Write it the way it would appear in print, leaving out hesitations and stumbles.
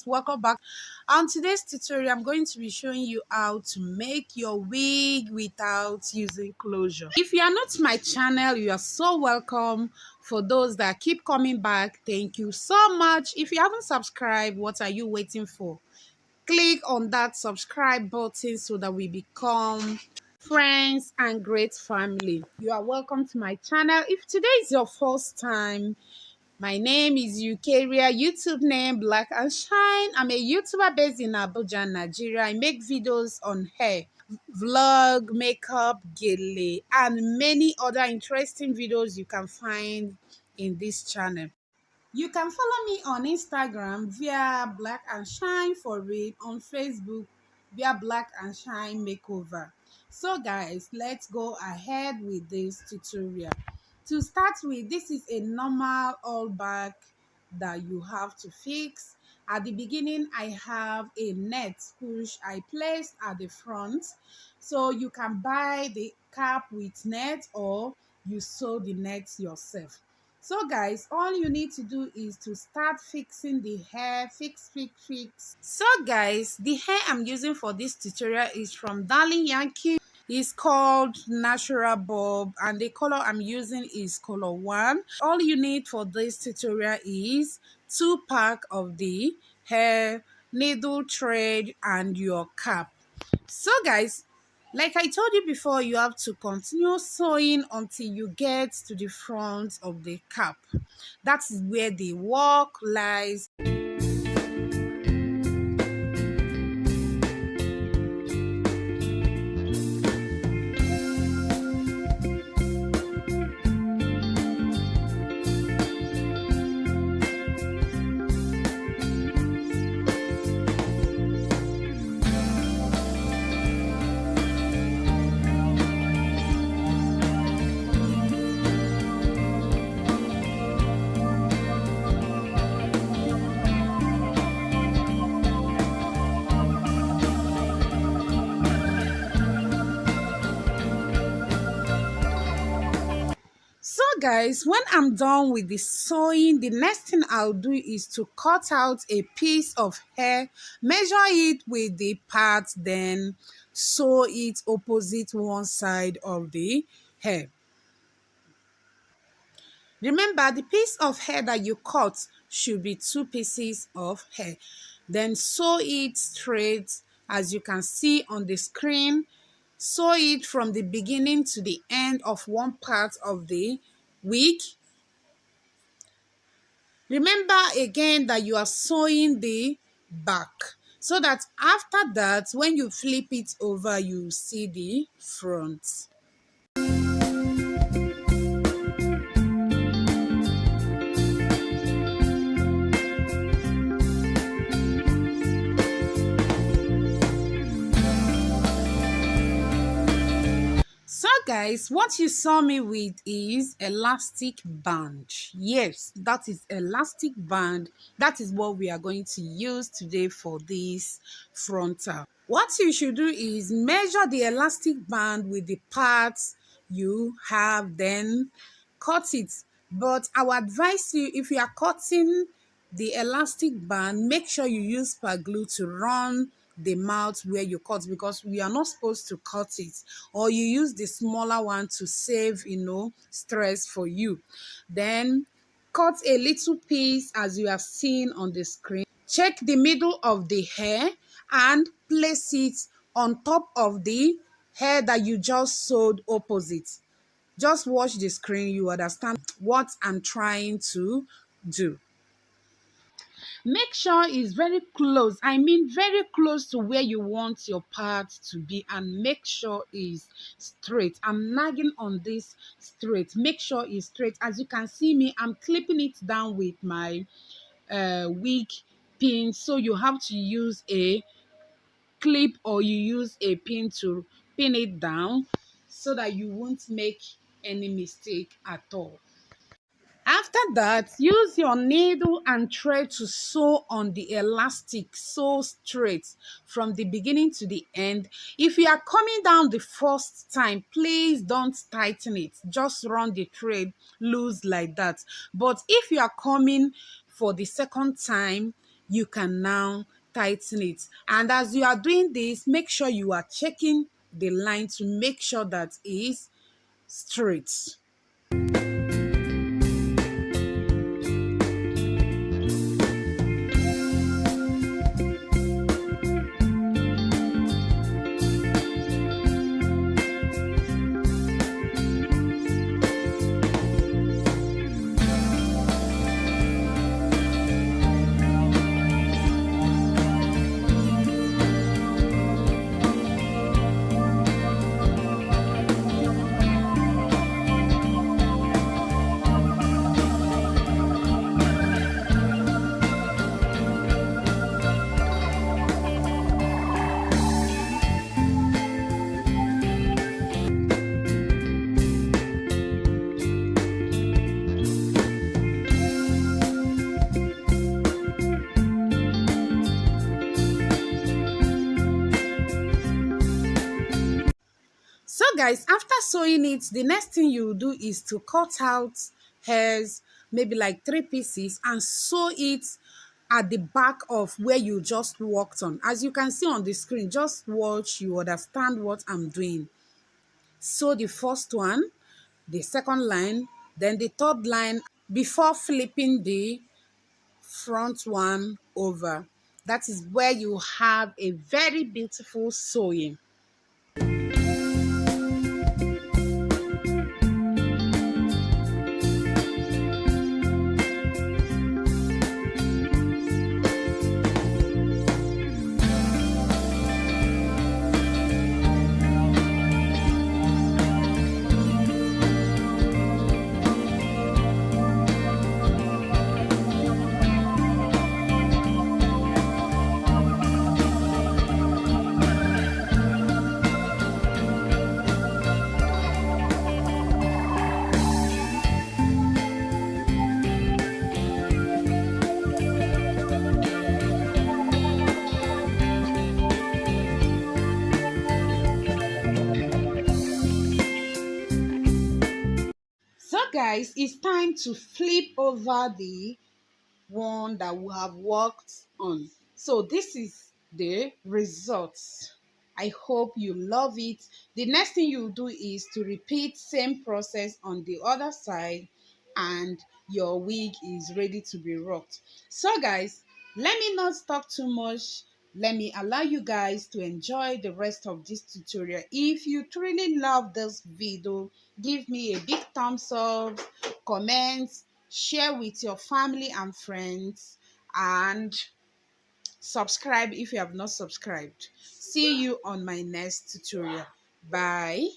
welcome back. On today's tutorial, I'm going to be showing you how to make your wig without using closure. If you are not to my channel, you are so welcome. For those that keep coming back, thank you so much. If you haven't subscribed, what are you waiting for? Click on that subscribe button so that we become friends and great family. You are welcome to my channel. If today is your first time, my name is Eukaria, YouTube name Black and Shine. I'm a YouTuber based in Abuja, Nigeria. I make videos on hair, vlog, makeup, gele, and many other interesting videos you can find in this channel. You can follow me on Instagram via Black and Shine for it, on Facebook via Black and Shine Makeover. So guys, let's go ahead with this tutorial. To start with, this is a normal all back that you have to fix. At the beginning, I have a net which I placed at the front. So you can buy the cap with net or you sew the net yourself. So guys, all you need to do is to start fixing the hair. Fix. So guys, the hair I'm using for this tutorial is from Darling Yankee. It's called Natural Bob and the color I'm using is color 1. All you need for this tutorial is 2 pack of the hair, needle thread, and your cap. So guys, like I told you before, you have to continue sewing until you get to the front of the cap. That is where the work lies. So guys, when I'm done with the sewing, the next thing I'll do is to cut out a piece of hair, measure it with the part, then sew it opposite one side of the hair. Remember, the piece of hair that you cut should be 2 pieces of hair. Then sew it straight as you can see on the screen. Sew it from the beginning to the end of one part of the wig. Remember again that you are sewing the back so that after that, when you flip it over, you see the front. So guys, what you saw me with is elastic band. Yes, that is elastic band. That is what we are going to use today for this frontal. What you should do is measure the elastic band with the parts you have, then cut it. But I would advise you, if you are cutting the elastic band, make sure you use super glue to run the mouth where you cut, because we are not supposed to cut it, or you use the smaller one to save stress for you. Then cut a little piece as you have seen on the screen. Check the middle of the hair and place it on top of the hair that you just sewed opposite. Just watch the screen, you understand what I'm trying to do. Make sure it's very close. I mean very close to where you want your part to be, and make sure it's straight. I'm nagging on this straight. Make sure it's straight. As you can see me, I'm clipping it down with my wig pin. So you have to use a clip or you use a pin to pin it down so that you won't make any mistake at all. After that, use your needle and thread to sew on the elastic, sew straight from the beginning to the end. If you are coming down the first time, please don't tighten it. Just run the thread loose like that. But if you are coming for the second time, you can now tighten it. And as you are doing this, make sure you are checking the line to make sure that it is straight. So guys, after sewing it, the next thing you do is to cut out hairs, maybe like 3 pieces, and sew it at the back of where you just walked on. As you can see on the screen, just watch, you understand what I'm doing. Sew the first one, the second line, then the third line before flipping the front one over. That is where you have a very beautiful sewing. So guys, it's time to flip over the one that we have worked on. So this is the results. I hope you love it. The next thing you do is to repeat same process on the other side, and your wig is ready to be rocked. So guys, let me not talk too much. Let me allow you guys to enjoy the rest of this tutorial. If you truly love this video, give me a big thumbs up, comment, share with your family and friends, and subscribe if you have not subscribed. See you on my next tutorial. Bye.